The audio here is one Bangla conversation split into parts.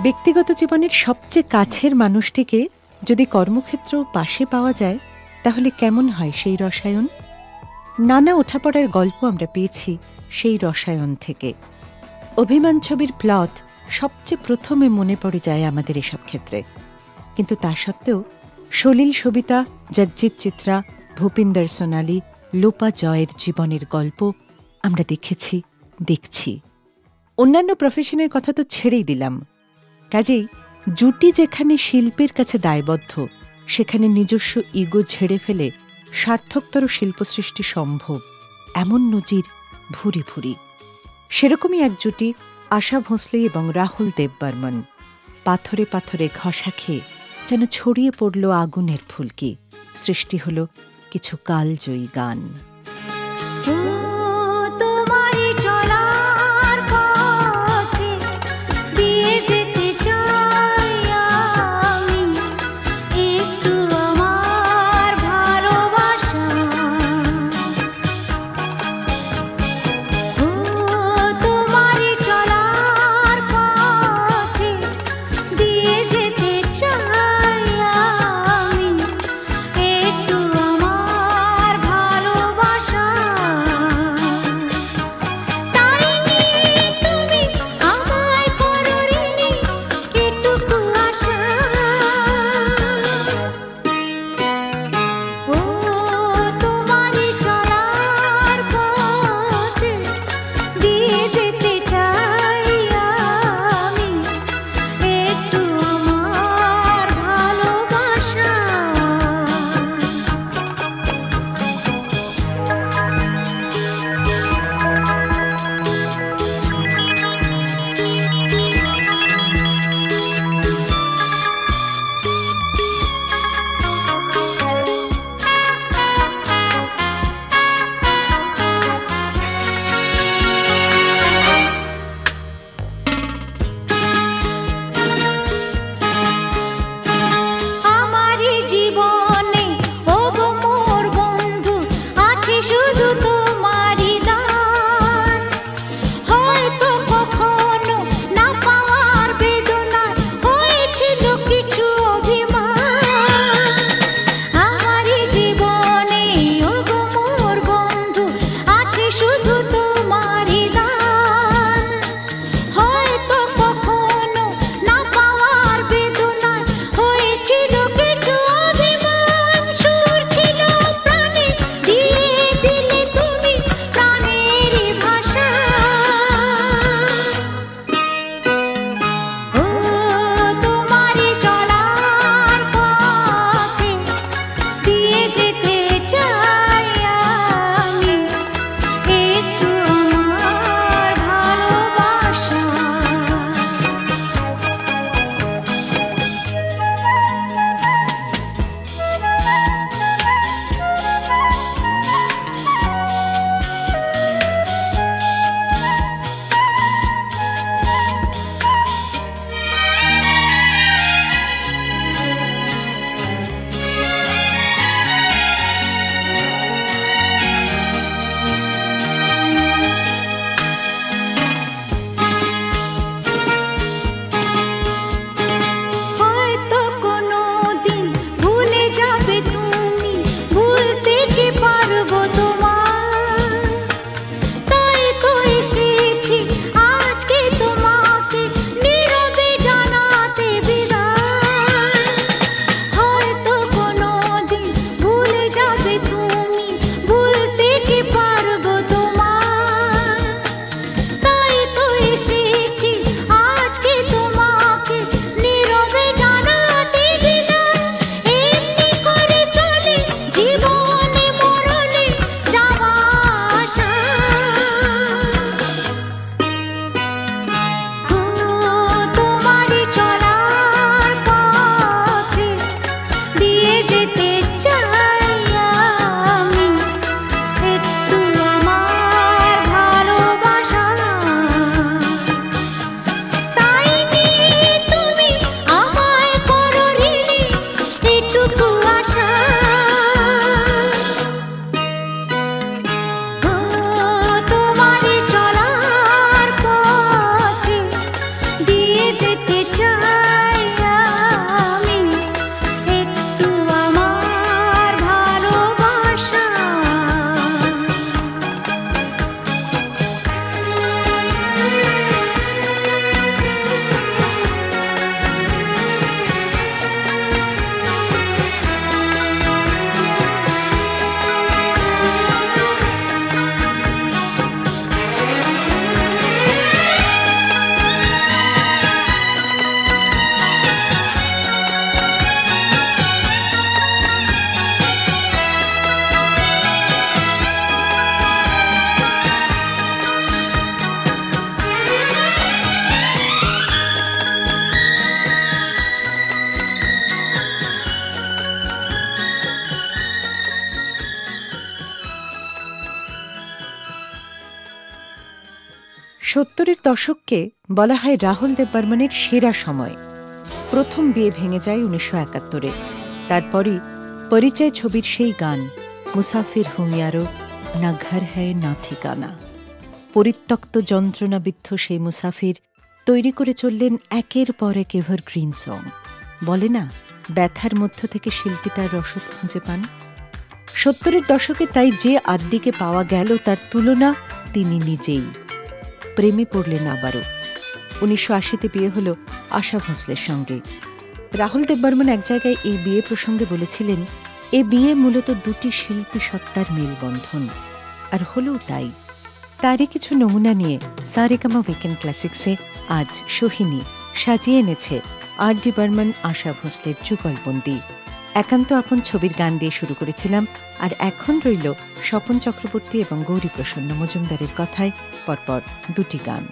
ব্যক্তিগত জীবনের সবচেয়ে কাছের মানুষটিকে যদি কর্মক্ষেত্র পাশে পাওয়া যায় তাহলে কেমন হয় সেই রসায়ন? নানা ওঠাপড়ার গল্প আমরা পেয়েছি সেই রসায়ন থেকে। অভিমান ছবির প্লট সবচেয়ে প্রথমে মনে পড়ে যায় আমাদের এসব ক্ষেত্রে, কিন্তু তা সত্ত্বেও সলিল সবিতা, জগজিৎ চিত্রা, ভূপিন্দর সোনালী, লোপা জয়ের জীবনের গল্প আমরা দেখেছি, দেখছি। অন্যান্য প্রফেশনের কথা তো ছেড়েই দিলাম। কাজেই জুটি যেখানে শিল্পের কাছে দায়বদ্ধ, সেখানে নিজস্ব ইগো ঝেড়ে ফেলে সার্থকতর শিল্পসৃষ্টি সম্ভব, এমন নজির ভুরি ভুরি। সেরকমই এক জুটি আশা ভোঁসলে এবং রাহুল দেববর্মন। পাথরে পাথরে ঘষা খেয়ে যেন ছড়িয়ে পড়ল আগুনের ফুলকি, সৃষ্টি হল কিছু কালজয়ী গান। 70-এর দশককে বলা হয় রাহুল দেব বর্মনের সেরা সময়। প্রথম বিয়ে ভেঙে যায় 1971-এ। তারপরই পরিচয় ছবির সেই গান মুসাফির হুঁ ইয়ারো, না ঘর হ্যায় না ঠিকানা। পরিত্যক্ত যন্ত্রণাবিদ্ধ সেই মুসাফির তৈরি করে চললেন একের পর এক এভারগ্রিন সং। বলে না, ব্যথার মধ্য থেকে শিল্পী তার রসদ খুঁজে পান। 70-এর দশকে তাই যে আড্ডিকে পাওয়া গেল তার তুলনা তিনি নিজেই। প্রেমে পড়লেন আবারও। 1980-তে বিয়ে হল আশা ভোঁসলের সঙ্গে। রাহুল দেব বর্মন এক জায়গায় এই বিয়ে প্রসঙ্গে বলেছিলেন, এ বিয়ে মূলত দুটি শিল্পী সত্তার মেলবন্ধন। আর হলেও তাই। তারই কিছু নমুনা নিয়ে সারেগামা উইকেন্ড ক্লাসিক্সে আজ সোহিনী সাজিয়ে এনেছে আর.ডি. বর্মন আশা ভোঁসলের যুগলবন্দি। একান্ত আপন ছবির গান দিয়ে শুরু করেছিলাম, আর এখন রইল স্বপন চক্রবর্তী এবং গৌরীপ্রসন্ন মজুমদারের কথায় পরপর দুটি গান।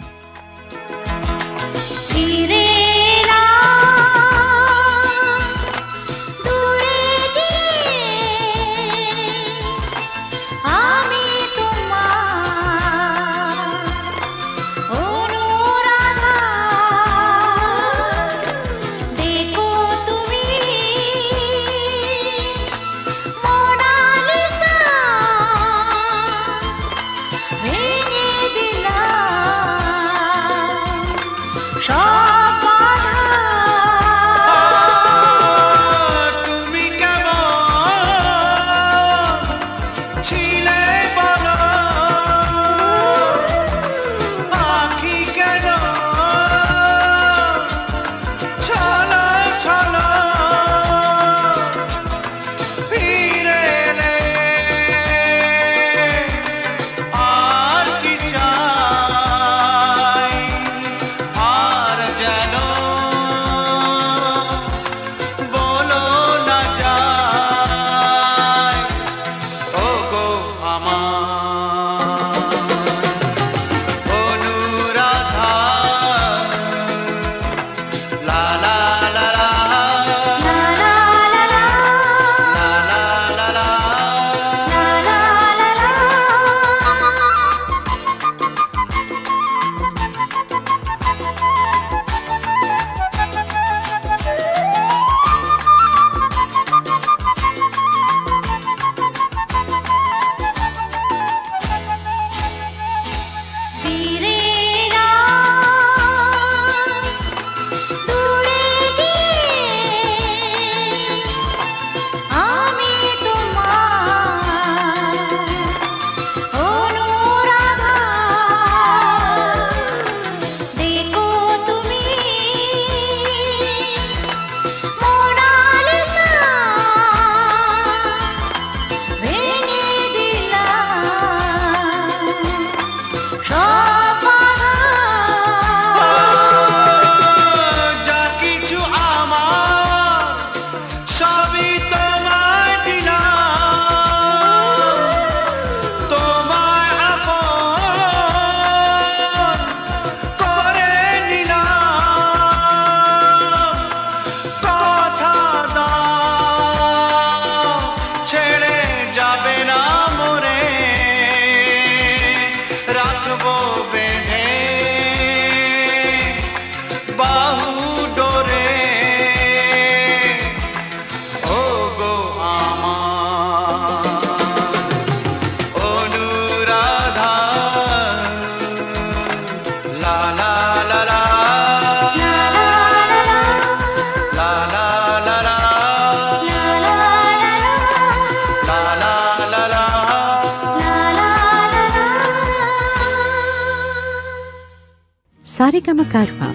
সারেগামা কারওয়া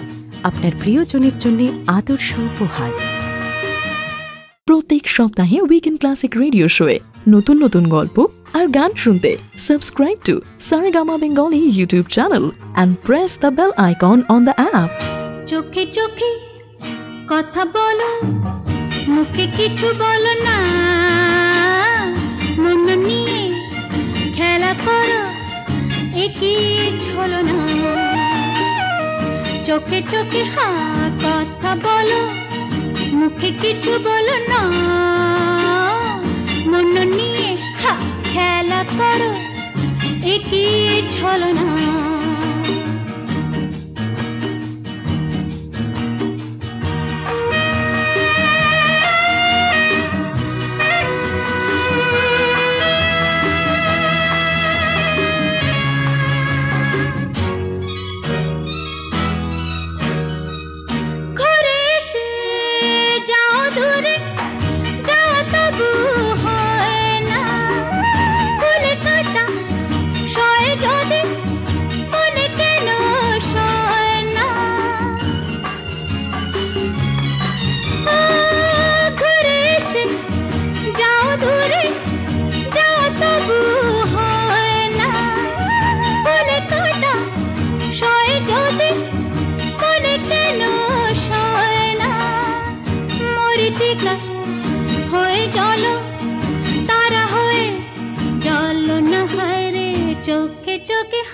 আপনার প্রিয়জনের জন্য আদর্শ উপহার। প্রত্যেক সপ্তাহে উইকেন্ড ক্লাসিক রেডিও শোয়ে নতুন নতুন গল্প আর গান শুনতে subscribe to Saregama Bengali YouTube channel and press the bell icon on the app. চোখে চোখে কথা বলো, মুখে কিছু বলো না, মন নিয়ে খেলা করো, একই ছলো না। চোখে চোখে কথা বলো, মুখে কিছু বলো না, মন নিয়ে খেলা করো, একই ছলো না।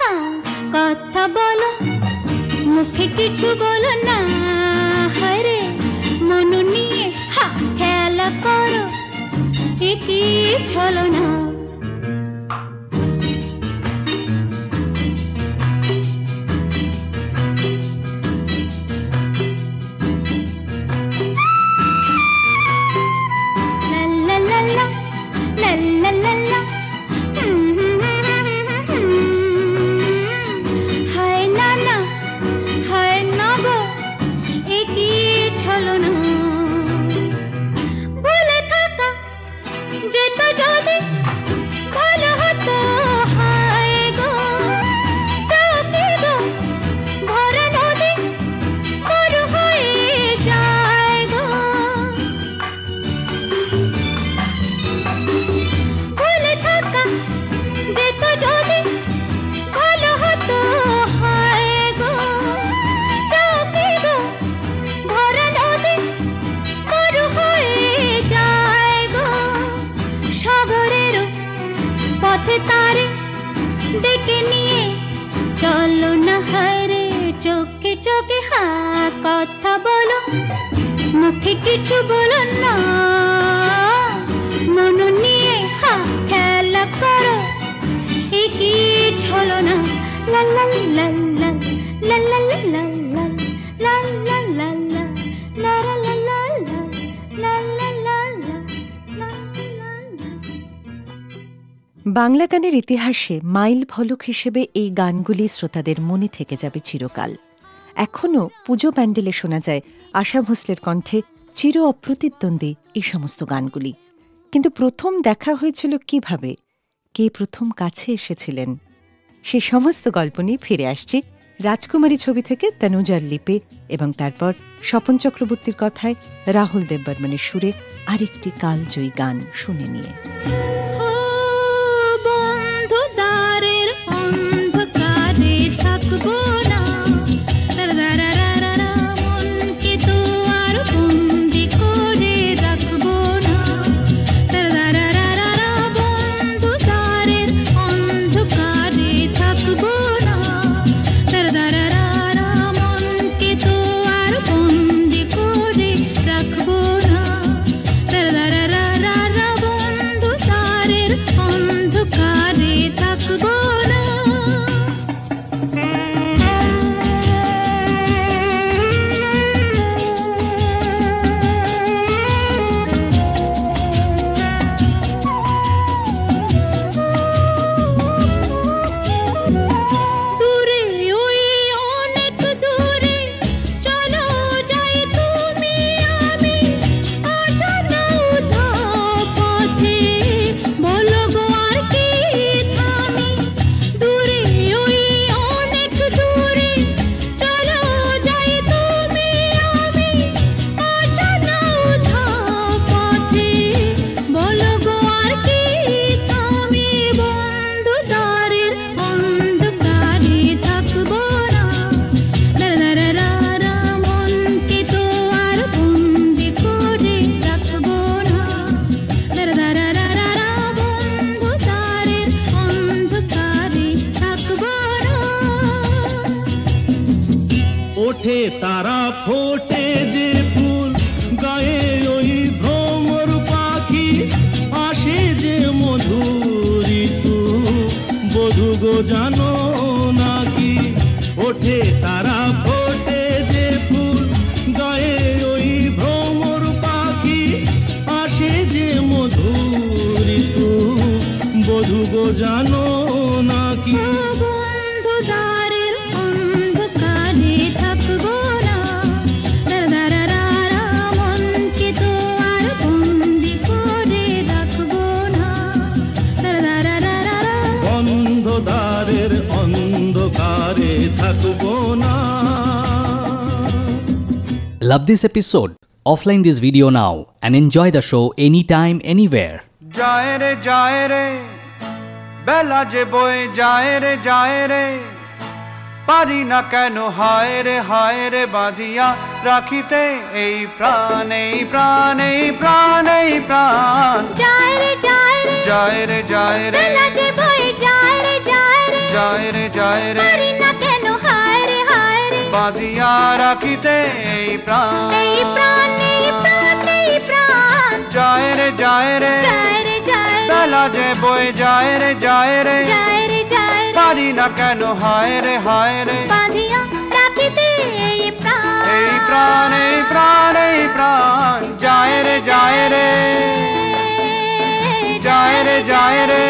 হ্যাঁ কথা বলো মুখে কিছু বলো না হরে মন নিয়ে হা খেলা করো কি ছলো না কিছু বলো না মন নিয়ে হা খেলা করো কি ছলো না লা লা লা লা লা লা লা লা লা লা লা লা লা লা লা লা লা লা লা। বাংলা গানের ইতিহাসে মাইল ফলক হিসেবে এই গানগুলি শ্রোতাদের মনে থেকে যাবে চিরকাল। এখনও পুজো প্যান্ডেলে শোনা যায় আশা ভোঁসলের কণ্ঠে চির অপ্রতিদ্বন্দ্বী এই সমস্ত গানগুলি। কিন্তু প্রথম দেখা হয়েছিল কিভাবে, কে প্রথম কাছে এসেছিলেন, সে সমস্ত গল্প নিয়ে ফিরে আসছি রাজকুমারী ছবি থেকে তনুজার লিপে এবং তারপর স্বপন চক্রবর্তীর কথায় রাহুল দেব বর্মনের সুরে আরেকটি কালজয়ী গান শুনে নিয়ে। তারা ফোটে যে ফুল গায়ে ওই ভ্রমর পাখি আসে যে মধুর ঋতু বধূ গো জানো নাকি ওঠে তারা ফোটে যে ফুল গায়ে ওই ভ্রমর পাখি আসে যে মধুর ঋতু বধূ গো জানো নাকি Love this episode? Offline this video now and enjoy the show anytime, anywhere. जाए रे बेला जे बोए जाए रे पारी ना केनो हाय रे बांधिया राखीते এই প্রাণ जाए रे बेला जे बोए जाए रे যায় রে যায় রে পারি না কেন হায় রে হায় রে বাঁধিয়া রাখিতে এই প্রাণ এই প্রাণ এই প্রাণ এই প্রাণ যায় রে যায় রে যায় রে যায় রে বেলা যে বয়ে যায় রে যায় রে যায় রে যায় রে পারি না কেন হায় রে হায় রে বাঁধিয়া রাখিতে এই প্রাণ এই প্রাণ এই প্রাণ এই প্রাণ যায় রে যায় রে যায় রে যায় রে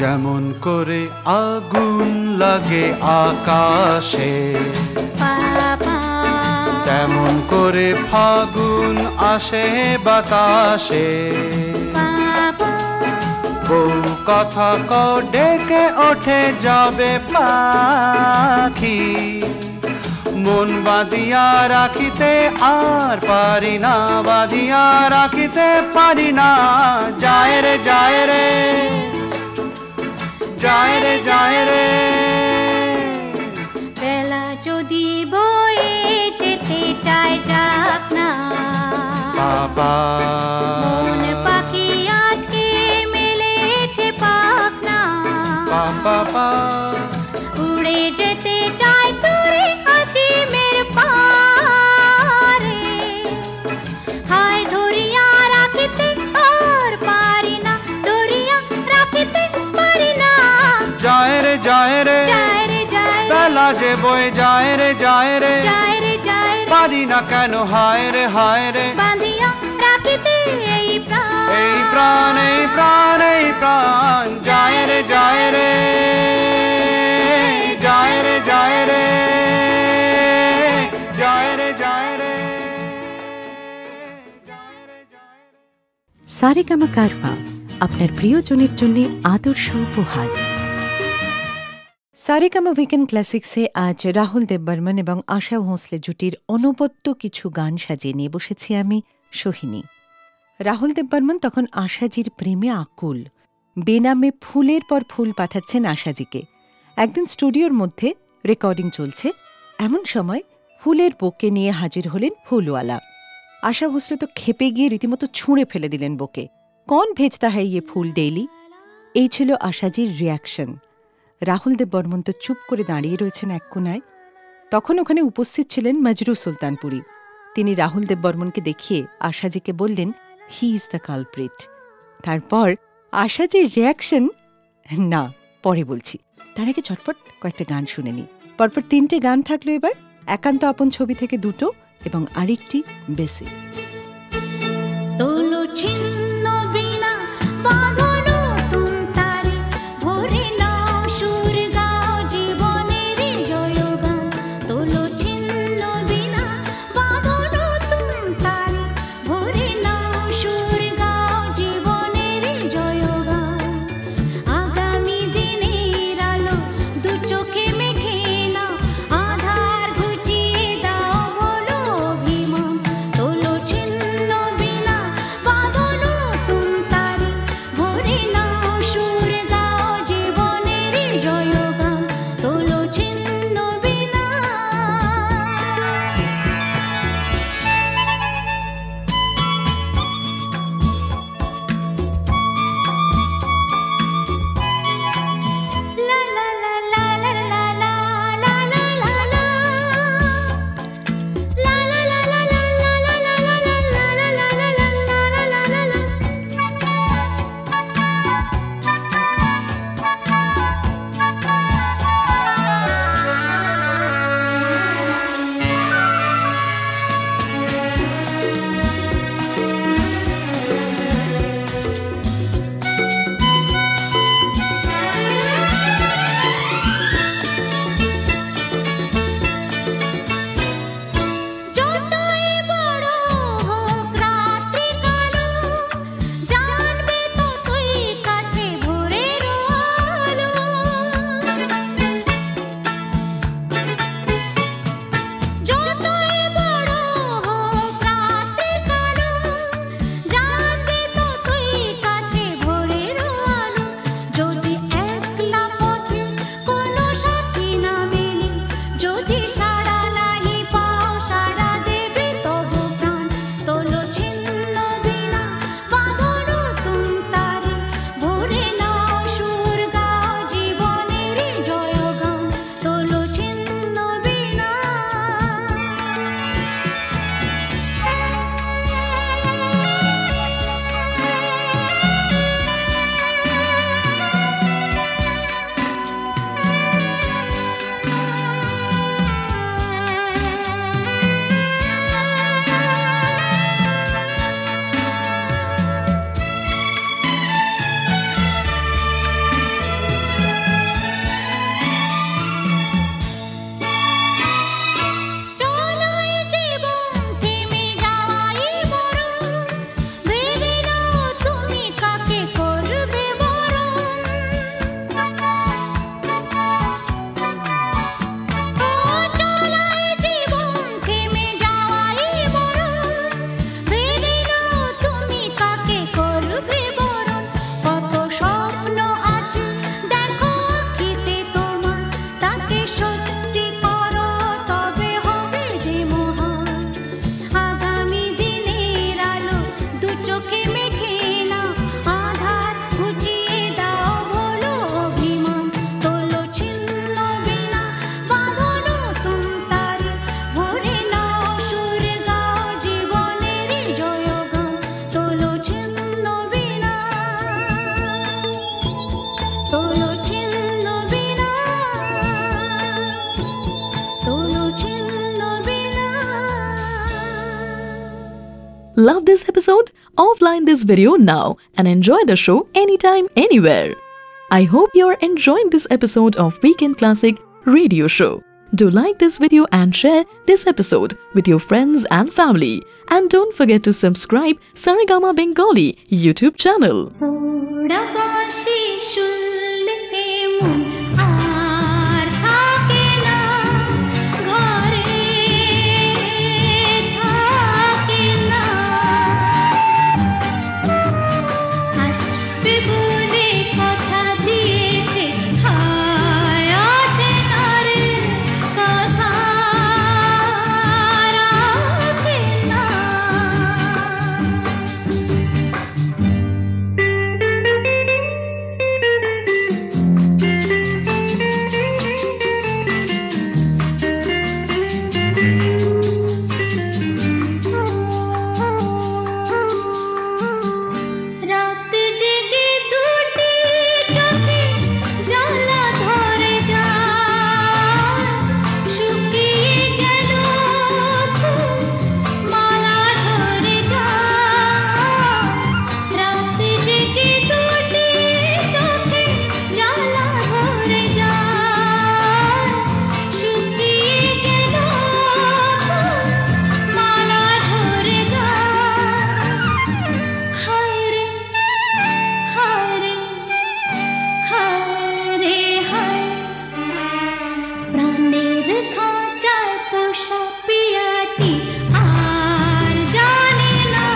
যেমন করে আগুন লাগে আকাশে বাবা তেমন করে ফাগুন আসে বাতাসে বাবা বউ কথা ক ডেকে ওঠে যাবে পাখি মন বাঁধিয়া রাখিতে আর পারি না বাঁধিয়া রাখিতে পারি না যায় রে যায় রে যায় রে যায় রে বেলা যদি বয়ে যেতে চায় যাক না বাবা মন পাখি আজকে মেলেছে পাখ না বাবা উড়ে যেতে চায় তোরে অসীমের পারে হায় ধরিয়া রাখিতে আর পারি না ধরিয়া রাখিতে পারি না যায় রে যায় রে যায় রে যায় রে বেলা যে বয়ে যায় রে যায় রে যায় রে যায় রে পারি না কেন হায় রে হায় রে বাঁধিয়া রাখিতে এই প্রাণ এই প্রাণ এই প্রাণ এই প্রাণ যায় রে যায় রে যায় রে যায় রে যায় রে যায় রে সারেগামা কারভা আপনার প্রিয়জনের জন্য আদর্শ উপহার। সারেগামা উইকেন্ড ক্লাসিক্সে আজ রাহুল দেব বর্মন এবং আশা ভোঁসলে জুটির অনবদ্য কিছু গান সাজিয়ে নিয়ে বসেছি আমি সোহিনী। রাহুল দেব বর্মন তখন আশাজির প্রেমে আকুল, বেনামে ফুলের পর ফুল পাঠাচ্ছেন আশাজিকে। একদিন স্টুডিওর মধ্যে রেকর্ডিং চলছে, এমন সময় ফুলের বোকে নিয়ে হাজির হলেন ফুলওয়ালা। আশা ভোঁসলে তো খেপে গিয়ে রীতিমতো ছুঁড়ে ফেলে দিলেন বোকে। কন ভেজতা হ্যায় ইয়ে ফুল ডেইলি? এই ছিল আশাজির রিয়াকশন। রাহুল দেব বর্মন তো চুপ করে দাঁড়িয়ে রয়েছেন এক কোনায়। তখন ওখানে উপস্থিত ছিলেন মজরু সুলতানপুরি। তিনি রাহুল দেব বর্মনকে দেখিয়ে আশাজিকে বললেন, হি ইজ দ্য কালপ্রিট। তারপর আশাজির রিয়াকশন না পরে বলছি, তার আগে চটপট কয়েকটা গান শুনে নি। পরপর 3টে গান থাকলো এবার, একান্ত আপন ছবি থেকে 2টো এবং আরেকটি বেসিক। তোলো ছিন্ন বিনা বাঁধনো তুমতারে ভরে নাও সুর গাও জীবনের জয়গান তোলো ছিন্ন বিনা বাঁধনো তুমতারে ভরে নাও সুর গাও জীবনের জয়গান আগামী দিনের আলো দু চোখে মেখে নাও আধার ঘুচিয়ে দাও বলো অভিমান তোলো ছিন্ন বিনা বাঁধনো Love this episode? Offline this video now and enjoy the show anytime, anywhere. I hope you're enjoying this episode of Weekend Classic Radio Show. Do like this video and share this episode with your friends and family. And don't forget to subscribe Saregama Bengali YouTube channel. ওরা বাঁশি শুনলে মন আর থাকে না, ঘরে থাকে না। আসবে বলে কথা দিয়েছে, হায় আসে না রে, কথা রাখে না। রাত জেগে দুটি চোখে জ্বালা ধরে যায়, শুকিয়ে গেল ফুল মালা ধরে যায়। রাত জেগে দুটি চোখে জ্বালা ধরে যায়, শুকিয়ে গেল ফুল মালা ধরে যায়। হায় রে হায় রে হায় রে হায়, প্রাণের খাঁচায় পোষা পিয়াটি আর জানে না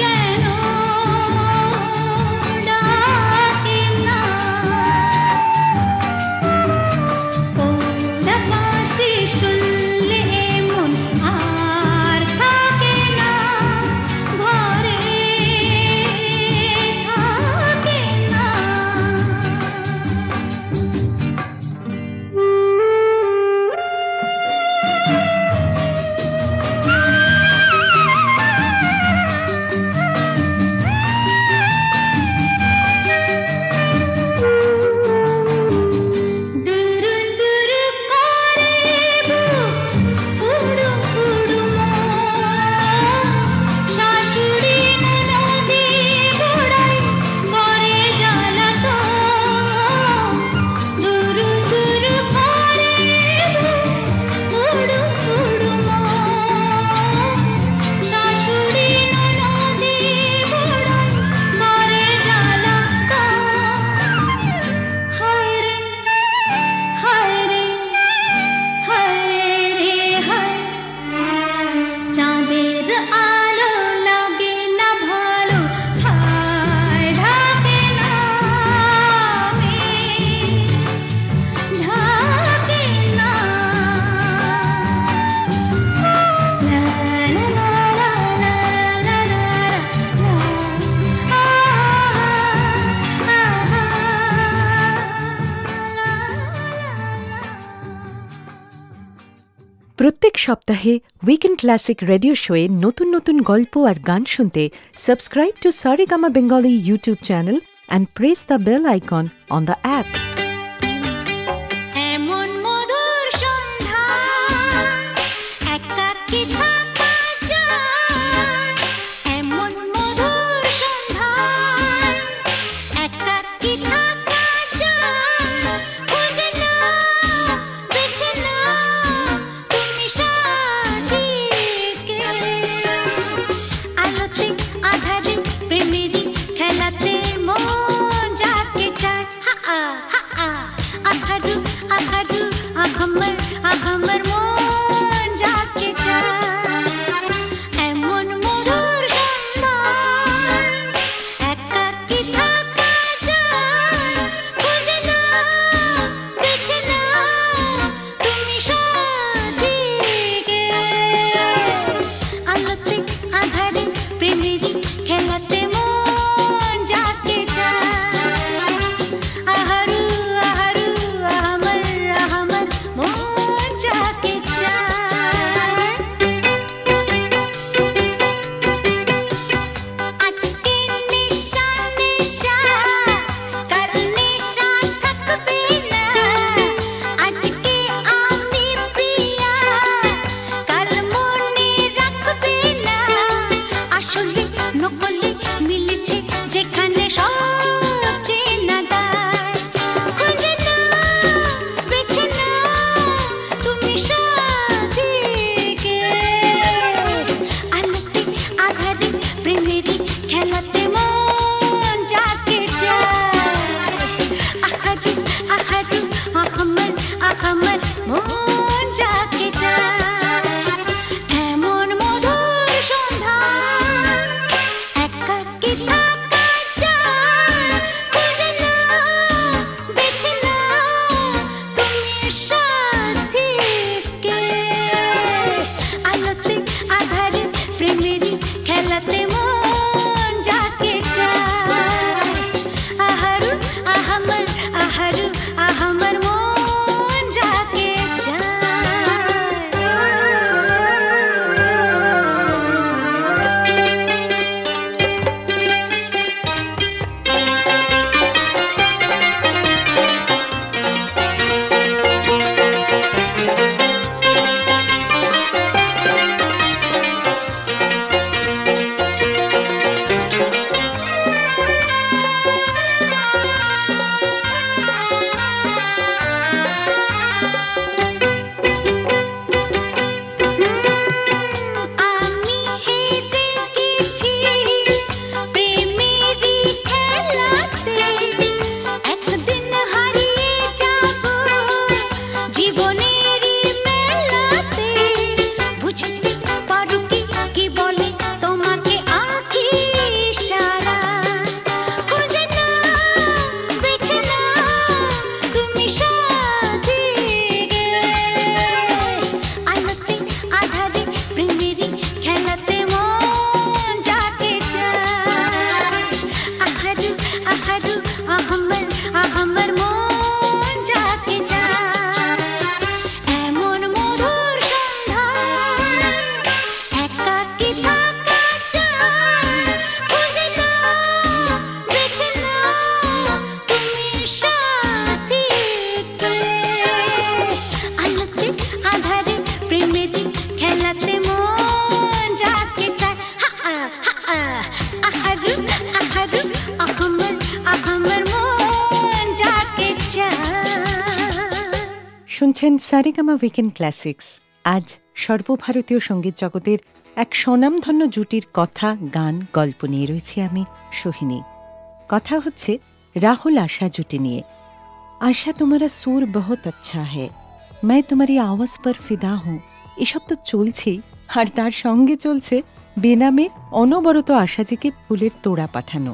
কেন ডাকে না। ওরা বাঁশি শুনলে মন আর থাকে না, ঘরে থাকে না। দুরু দুরু করে বুক উড়ু উড়ু মন, শাশুড়ি ননদি গোড়ায় করে জ্বালাতন। দুরু দুরু করে বুক উড়ু উড়ু মন, শাশুড়ি ননদি গোড়ায় করে জ্বালাতন। হায় রে হায় রে হায় রে হায়, চাঁদের আলো লাগে না ভালো, হায় ঢাকে না ঢাকে না। লা লা লা লা লা লা লা প্রত্যেক সপ্তাহে উইকেন্ড ক্লাসিক রেডিও শোয়ে নতুন নতুন গল্প আর গান শুনতে subscribe to Saregama Bengali YouTube channel and press the bell icon on the app. এমন মধুর সন্ধ্যা একাকী থাকা যায়, এমন মধুর সন্ধ্যা একাকী থাকা যায়। খুঁজে নাও, দেখে নাও তুমি সাথীকে, আলোতে আধারে প্রেমেরই খেলাতে মন যাকে চায়। হা হা শুনছেন সারেগামা উইকেন্ড ক্লাসিক্স। আজ সর্বভারতীয় সঙ্গীত জগতের এক স্বনামধন্য জুটির কথা, গান, গল্প নিয়ে রয়েছি আমি সোহিনী। কথা হচ্ছে রাহুল আশা জুটি নিয়ে। আশা তোমারা সুর বহুত আচ্ছা হ্যায়, मैं तुम्हारी आवाज पर फिदा हूँ, এসব তো চলছেই, আর তার সঙ্গে চলছে বেনামে অনবরত আশাজিকে ফুলের তোড়া পাঠানো।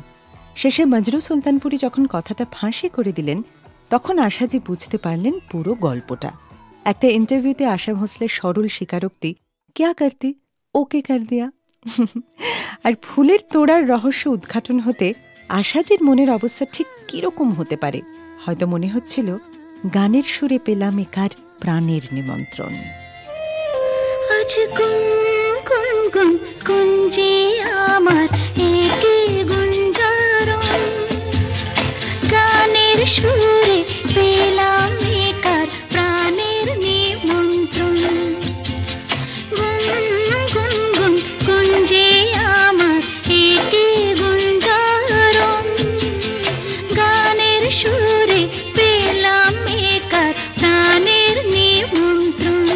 শেষে মজরু সুলতানপুরি যখন কথাটা ফাঁসি করে দিলেন, তখন আশাজি বুঝতে পারলেন পুরো গল্পটা। একটা ইন্টারভিউতে আশা ভোঁসলের সরল স্বীকারোক্তি, ক্যা করতি, ওকে কর দিয়া। আর ফুলের তোড়ার রহস্য উদ্ঘাটন হতে আশাজির মনের অবস্থা ঠিক কিরকম হতে পারে, হয়তো মনে হচ্ছিল গানের সুরে পেলাম একার প্রাণের নিমন্ত্রণ। আজ গুন গুন গুন গুঞ্জে আমার একে গুঞ্জারণ, গানের সুরে পেলাম একার প্রাণের নিমন্ত্রণ। গুন গুন গুন গুঞ্জে আমার একে গুঞ্জারণ, গানের সুরে পেলাম একার প্রাণের নিমন্ত্রণ।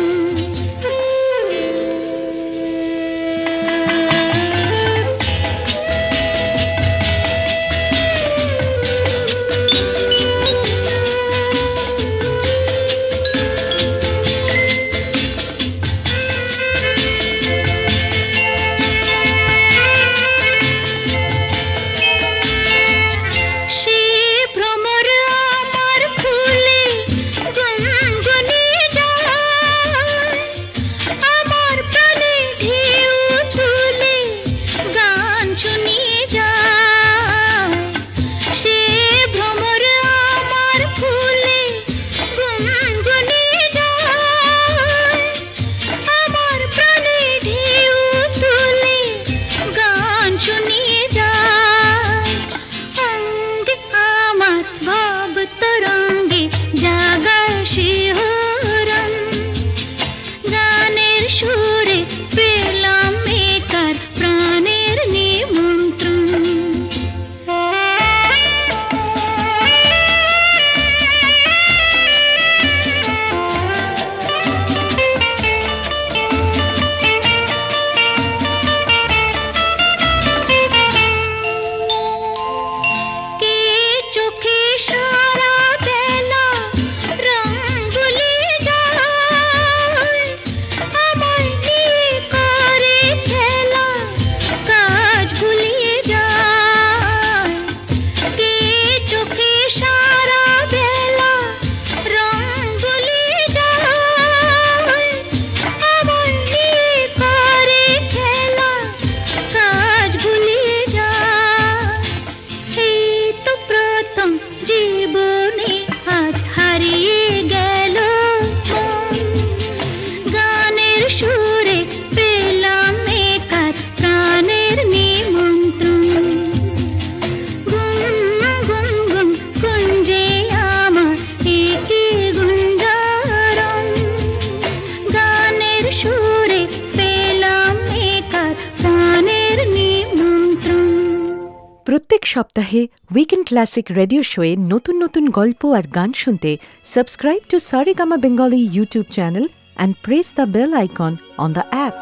প্রত্যেক সপ্তাহে উইকেন্ড ক্লাসিক রেডিও শোয়ে নতুন নতুন গল্প আর গান শুনতে subscribe to Saregama Bengali YouTube channel and press the bell icon on the app.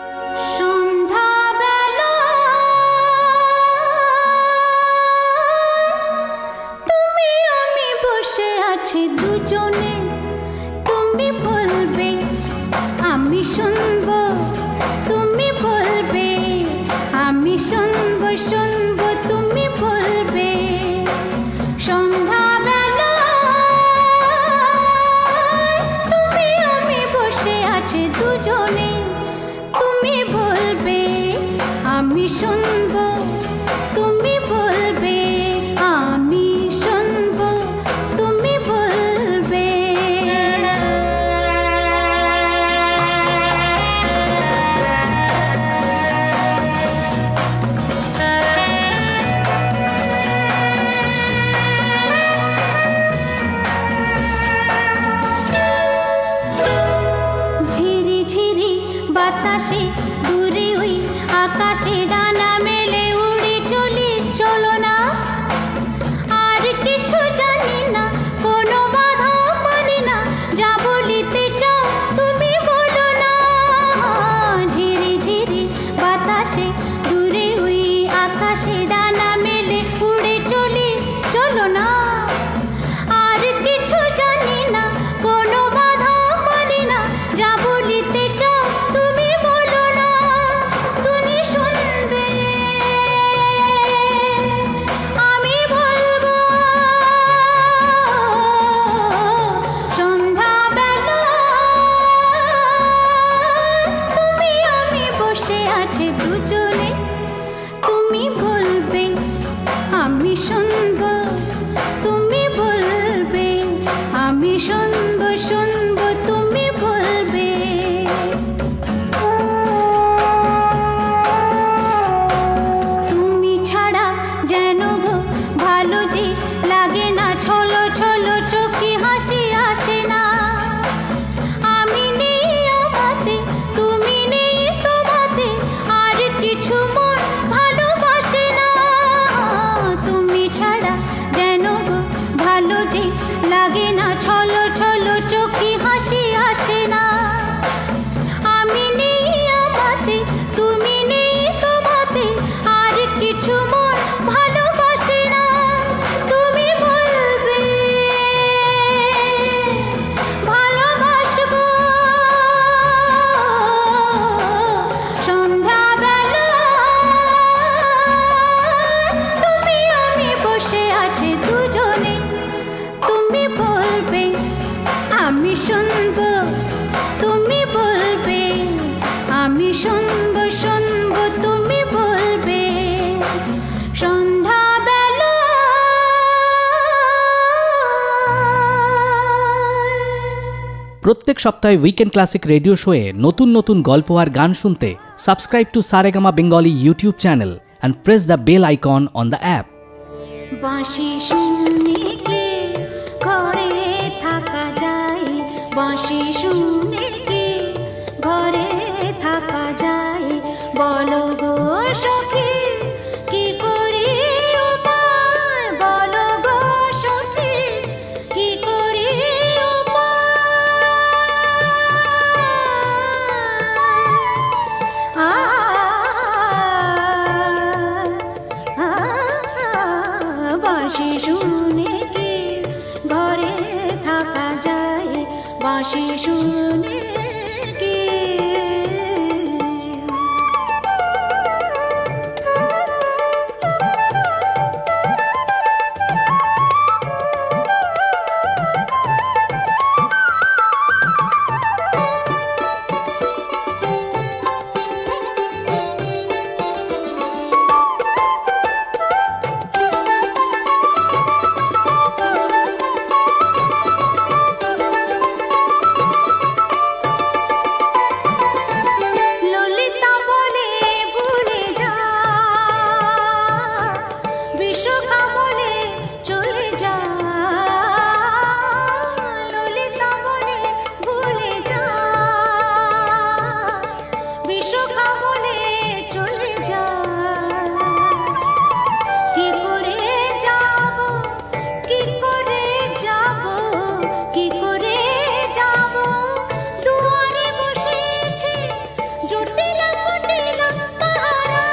তুমি আমি বসে আছি দুজনে, তুমি বলবে আমি শুনবো, তুমি বলবে আমি শুনবো, শুনবো তুমি বলবে। সন্ধ্যাবেলা তুমি আমি বসে আছি দুজনে, তুমি বলবে আমি শুনবো, তুমি বলবে আমি শুনবো, তুমি বলবে। ঝিরি ঝিরি বাতাসে দূরে ওই আকাশে ডানা মেলে উড়ে চলি, চলো না আর কিছু জানি না, কোনো বাধা মানি না, যা বলিতে চাই বাতাসে দূরে ওই আকাশে ডানা মেলে উড়ে চলি চলো না আর কিছু জানি না কোনো বাধা মানি না যা বলিতে চাও তুমি বলো না তুমি শুনবে আমি বলবো সন্ধ্যাবেলা তুমি আমি বসে আছি দুজনে তুমি বলবে আমি শুনবো তুমি বলবে আমি শুনবো শুনবো তুমি বলবে তুমি ছাড়া যেন গো ভালো যে লাগে না ছলো ছলো চোখে হাসি আসে না আমি নেই আমাতে তুমি নেই তোমাতে আর কিছু মন ভালোবাসে না তুমি ছাড়া যেন গো ভালো যে লাগে না ছলো ছলো চোখে হাসি আসে না আমি নেই আমাতে তুমি নেই তোমাতে আর কিছু মন ভালোবাসে না তুমি বলবে ভালোবাসবো সন্ধ্যাবেলা তুমি আমি বসে আছি দুজনে তুমি বলবে আমি শুনবো তুমি বলবে আমি শুনবো শুনবো তুমি বলবে সন্ধ্যাবেলা প্রত্যেক সপ্তাহে উইকেন্ড ক্লাসিক রেডিও শোয়ে নতুন নতুন গল্প আর গান শুনতে subscribe to Saregama Bengali YouTube channel and press the bell icon on the app. বাঁশি শুনে কি ঘরে থাকা যায় বাঁশি শুনে কি ঘরে থাকা যায় বলো গো সখী কি করি উপায় বলো গো সখী কি করি বাঁশি শুনে কি ঘরে থাকা যায় বাঁশি শুনে কি ললিতা বলে ভুলে যা বিশ্বকা বলে চলে যা ললিতা বলে ভুলে যা বিশ্বকা বলে চলে যা কি করে যাব কি করে যাব কি করে যাব দুয়ারে বসেছে জটিলা কুটিলা পাহারা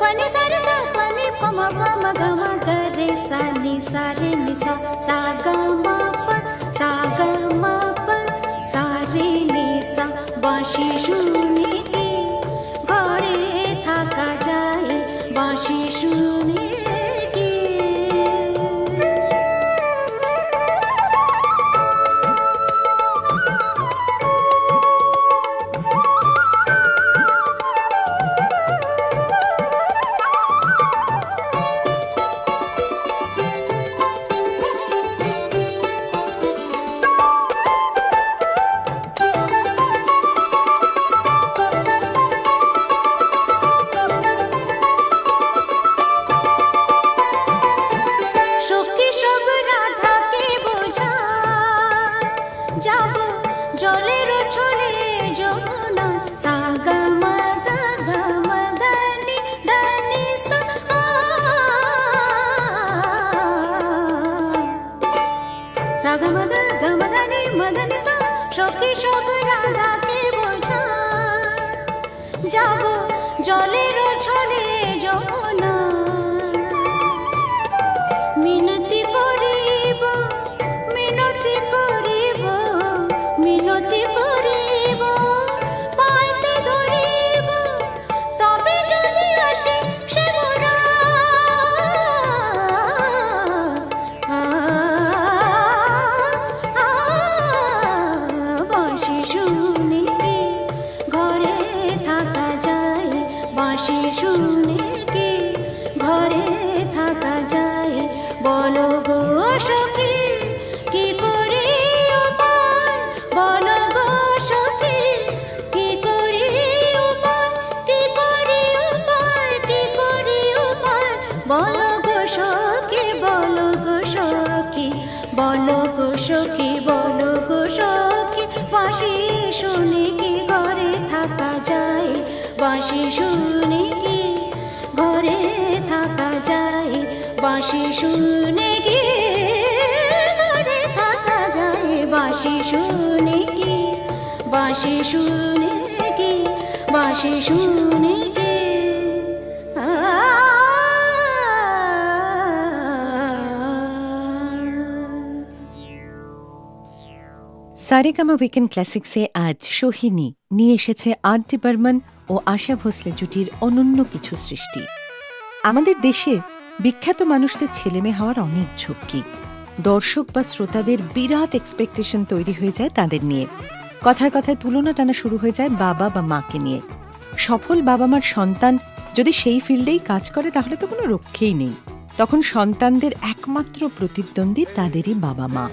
পানি সারে সা পানি পমা পমা গমা গরে সা নি সারে নি সা সা গমা প সা গমা প সারে নি সা বাঁশি শুনে কি ঘরে থাকা যায় বাঁশি শুনে কি জলের ছলে যমুনা মিনতি করিব মিনতি করিব মিনতি করিব পাইতে ধরিব তবে যদি আসে সে মোরা বাঁশি শুনে কি ঘরে থাকা যায় বাঁশি শুনে কি ঘরে থাকা যায় বলো গো সখী কি করি উপায় বলো গো সখী কি করি উপায় কি করি উপায় কি করি উপায় বলো গো সখী বলো গো সখী বলো গো সখী বলো গো সখী বাঁশি শুনে কি ঘরে থাকা যায় বাঁশি শুনে কি ঘরে থাকা যায় বাঁশি শুনে কি ঘরে থাকা যায় বাঁশি শুনে কি বাঁশি শুনে কি বাঁশি শুনে কি সারেগামা উইকেন্ড ক্লাসিক্সে আজ সোহিনী নিয়ে এসেছে আরটি বর্মন ও আশা ভোসলে জুটির অনন্য কিছু সৃষ্টি। আমাদের দেশে বিখ্যাত মানুষদের ছেলেমেয়ে হওয়ার অনেক ঝক্কি, দর্শক বা শ্রোতাদের বিরাট এক্সপেকটেশন তৈরি হয়ে যায় তাদের নিয়ে। কথায় কথায় তুলনা টানা শুরু হয়ে যায় বাবা বা মাকে নিয়ে। সফল বাবা মার সন্তান যদি সেই ফিল্ডেই কাজ করে তাহলে তো কোনো রক্ষেই নেই, তখন সন্তানদের একমাত্র প্রতিদ্বন্দ্বী তাদেরই বাবা মা।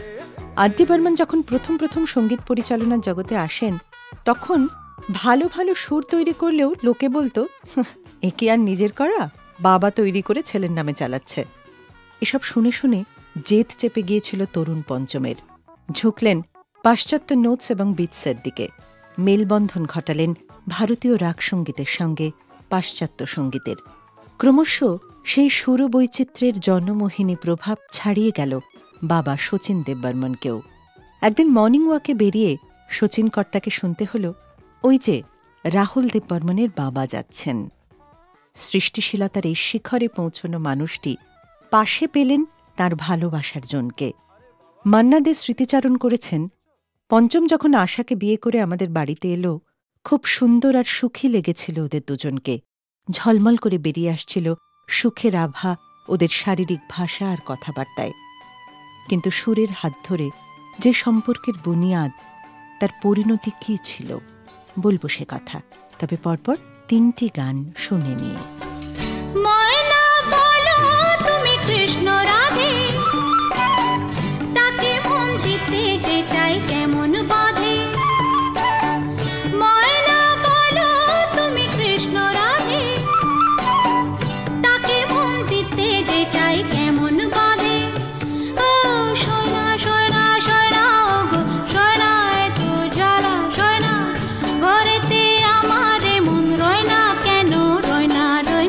আরটি বর্মন যখন প্রথম সঙ্গীত পরিচালনার জগতে আসেন তখন ভালো ভালো সুর তৈরি করলেও লোকে বলতো এ কি আর নিজের করা, বাবা তৈরি করে ছেলের নামে চালাচ্ছে। এসব শুনে শুনে জেদ চেপে গিয়েছিল তরুণ পঞ্চমের। ঝুঁকলেন পাশ্চাত্য নোটস এবং বিটসের দিকে, মেলবন্ধন ঘটালেন ভারতীয় রাগ সঙ্গীতের সঙ্গে পাশ্চাত্য সঙ্গীতের। ক্রমশ সেই সুরবৈচিত্র্যের জনমোহিনী প্রভাব ছাড়িয়ে গেল বাবা শচীন দেববর্মনকেও। একদিন মর্নিং ওয়াকে বেরিয়ে শচীন কর্তাকে শুনতে হল ওই যে রাহুল দেববর্মনের বাবা যাচ্ছেন। সৃষ্টিশীলতার এই শিখরে পৌঁছনো মানুষটি পাশে পেলেন তার ভালোবাসার জনকে। মান্না দে স্মৃতিচারণ করেছেন, পঞ্চম যখন আশাকে বিয়ে করে আমাদের বাড়িতে এলো খুব সুন্দর আর সুখী লেগেছিল ওদের দুজনকে। ঝলমল করে বেরিয়ে আসছিল সুখের আভা ওদের শারীরিক ভাষা আর কথাবার্তায়। কিন্তু সুরের হাত ধরে যে সম্পর্কের বুনিয়াদ, তার পরিণতি কী ছিল বলবো সে কথা, তবে পরপর 3টি গান শুনে নিয়ে। ময়না বলো তুমি কৃষ্ণ রাধে, তাকে মন জিতে যে চাই কেমন বাঁধে। ময়না বলো তুমি কৃষ্ণ রাধে, তাকে মন জিতে যে চাই কেমন বাঁধে। ও সোনা সোনা সোনা গো সোনা এত জ্বালা সোনা, ঘরেতে আমার মন রয় না কেন রয় না রয়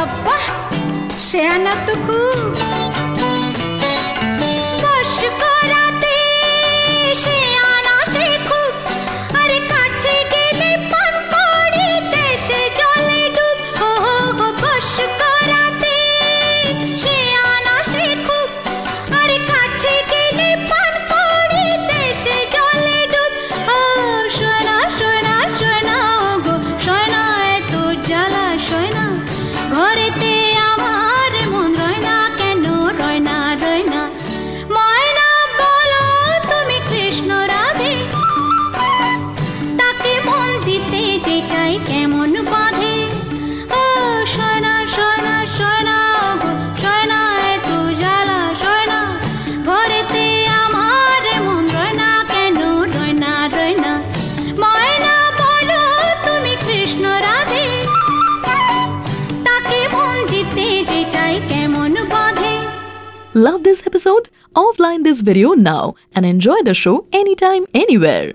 বাবা শেয়ানা তো খুব বশ করাতে শেয়ানা সে খুব আরে কাছে গেলে পান পড়ি দেশে জলে ডুব ও বশ করাতে শেয়ানা সে খুব আরে কাছে গেলে পান পড়ি দেশে জলে ডুব ও সোনা সোনা সোনা গো সোনা এত জ্বালা সোনা ঘরেতে আমার মন রয় না কেন রয় না রয় না ময়না বলো তুমি কৃষ্ণ রাধে তাকে মন দিতে যে চাই কেমন বাঁধে ও সোনা সোনা সোনা গো সোনা এত জ্বালা সোনা ঘরেতে আমার মন রয় না কেন রয় না রয় না ময়না বলো তুমি কৃষ্ণ রাধে তাকে মন দিতে যে চাই কেমন বাঁধে Love this episode? Offline this video now and enjoy the show anytime, anywhere.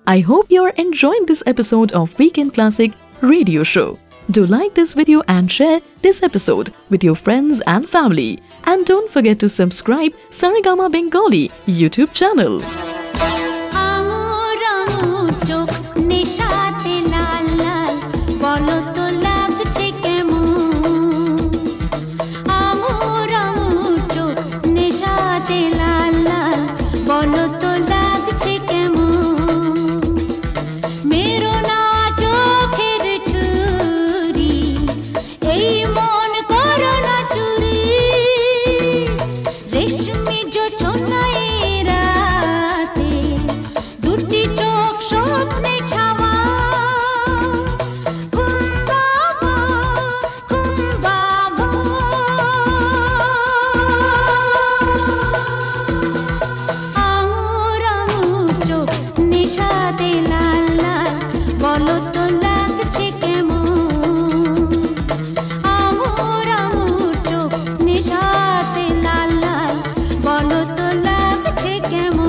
I hope you're enjoying this episode of Weekend Classic Radio Show. Do like this video and share this episode with your friends and family. And don't forget to subscribe Saregama Bengali YouTube channel. আঙুর আঙুর চোখ নেশাতে লাল লাল বলো তো লাগছে কেমন আঙুর আঙুর চোখ নেশাতে লাল লাল বলো তো লাগছে কেমন মেরো না চোখের ছুরি এই মন করো না চুরি রেশমি জোছনায় রাতে দুটি চোখ স্বপ্নে ছাওয়া ঘুম বাবা আঙুর আঙুর চোখ নেশাতে লাল লাল বলো তো লাগছে কেমন আঙুর আঙুর চোখ নেশাতে লাল লাল বলো তো লাগছে কেমন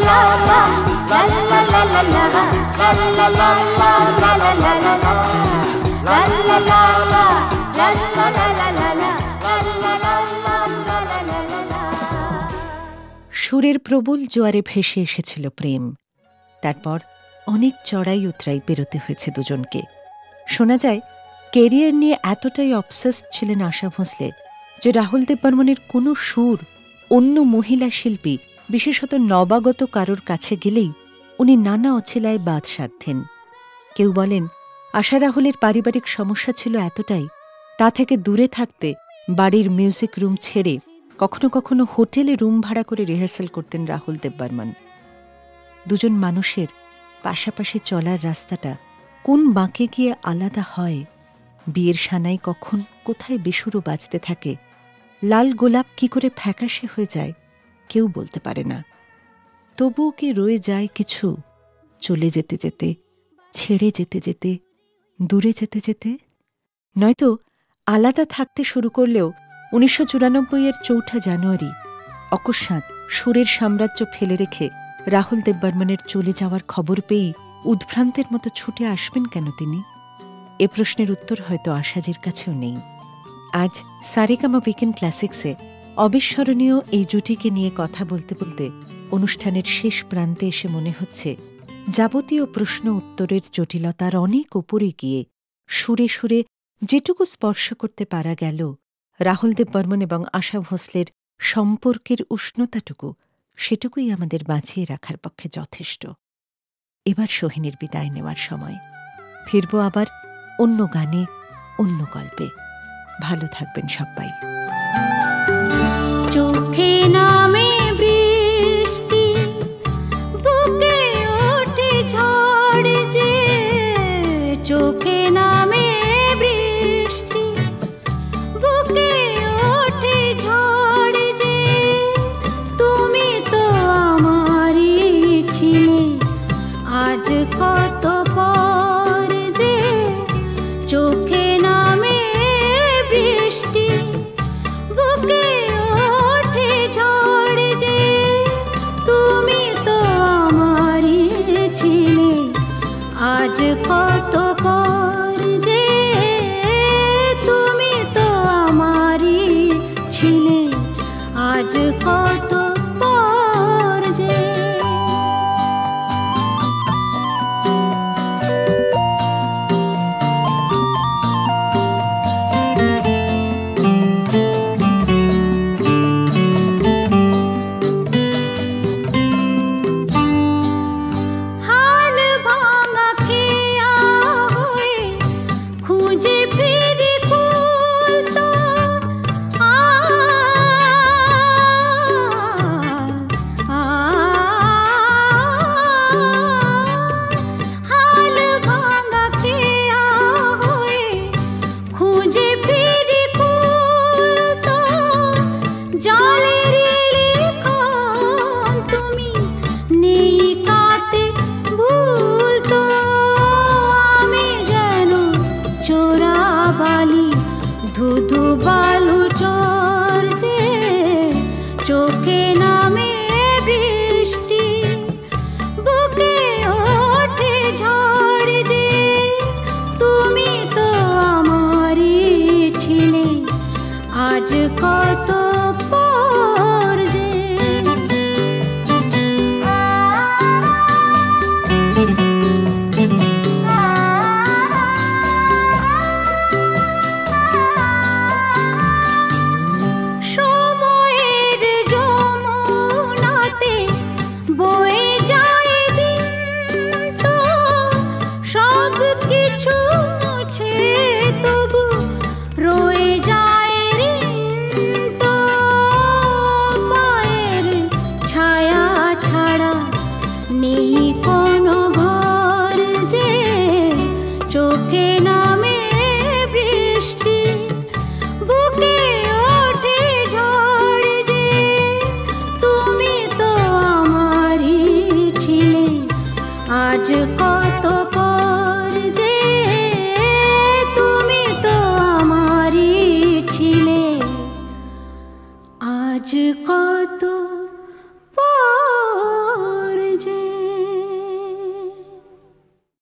সুরের প্রবল জোয়ারে ভেসে এসেছিল প্রেম। তারপর অনেক চড়াই উতরাই পেরোতে হয়েছে দুজনকে। শোনা যায় কেরিয়ার নিয়ে এতটাই অবসেসড ছিলেন আশা ভোঁসলে যে রাহুল দেববর্মনের কোনো সুর অন্য মহিলা শিল্পী, বিশেষত নবাগত কারোর কাছে গেলেই উনি নানা অছিলায় বাদ সাধতেন। কেউ বলেন আশা রাহুলের পারিবারিক সমস্যা ছিল এতটাই, তা থেকে দূরে থাকতে বাড়ির মিউজিক রুম ছেড়ে কখনো কখনো হোটেলে রুম ভাড়া করে রিহার্সাল করতেন রাহুল দেববর্মন। দুজন মানুষের পাশাপাশি চলার রাস্তাটা কোন বাঁকে গিয়ে আলাদা হয়, বিয়ের সানাই কখন কোথায় বেসুরো বাজতে থাকে, লাল গোলাপ কি করে ফ্যাকাশে হয়ে যায়, কেউ বলতে পারে না। তবুও কি রয়ে যায় কিছু, চলে যেতে যেতে, ছেড়ে যেতে যেতে, দূরে যেতে যেতে? নয়তো আলাদা থাকতে শুরু করলেও 1994-এর 4 জানুয়ারি অকস্মাৎ সুরের সাম্রাজ্য ফেলে রেখে রাহুল দেববর্মনের চলে যাওয়ার খবর পেয়েই উদ্ভ্রান্তের মতো ছুটে আসবেন কেন তিনি? এ প্রশ্নের উত্তর হয়তো আশাজির কাছেও নেই। আজ সারেগামা উইকেন্ড ক্লাসিক্সে অবিস্মরণীয় এই জুটিকে নিয়ে কথা বলতে বলতে অনুষ্ঠানের শেষ প্রান্তে এসে মনে হচ্ছে যাবতীয় প্রশ্ন উত্তরের জটিলতার অনেক উপরে গিয়ে সুরে সুরে যেটুকু স্পর্শ করতে পারা গেল, রাহুল দেব বর্মন এবং আশা ভোঁসলের সম্পর্কের উষ্ণতাটুকু, সেটুকুই আমাদের বাঁচিয়ে রাখার পক্ষে যথেষ্ট। এবার সোহিনীর বিদায় নেওয়ার সময়। ফিরব আবার অন্য গানে, অন্য গল্পে। ভালো থাকবেন সবাই। চোখে নামে বৃষ্টি, বুকে ওঠে ঝড় যে, চোখে নামে বৃষ্টি, বুকে ওঠে ঝড় যে, তুমি তো আমারই ছিলে আজ কত পর যে, চোখে নামে বৃষ্টি, বুকে ওঠে ঝড় যে, তুমি তো আমারই ছিলে আজ কত পর যে, তুমি তো আমারই ছিলে আজ কত পর যে। হাল ভাঙা খেয়া হয়ে খুঁজে ফিরি কুল তো, হাল ভাঙা খেয়া হয়ে খুঁজে ফিরি কুল তো, জলের লিখন তুমি নেই কাতে ভুল তো, আমি যেন চোরা বালি ধুধু বালু চর যে, চোখে নামে বৃষ্টি, বুকে ওঠে ঝড় যে, তুমি তো আমারই ছিলে আজ কত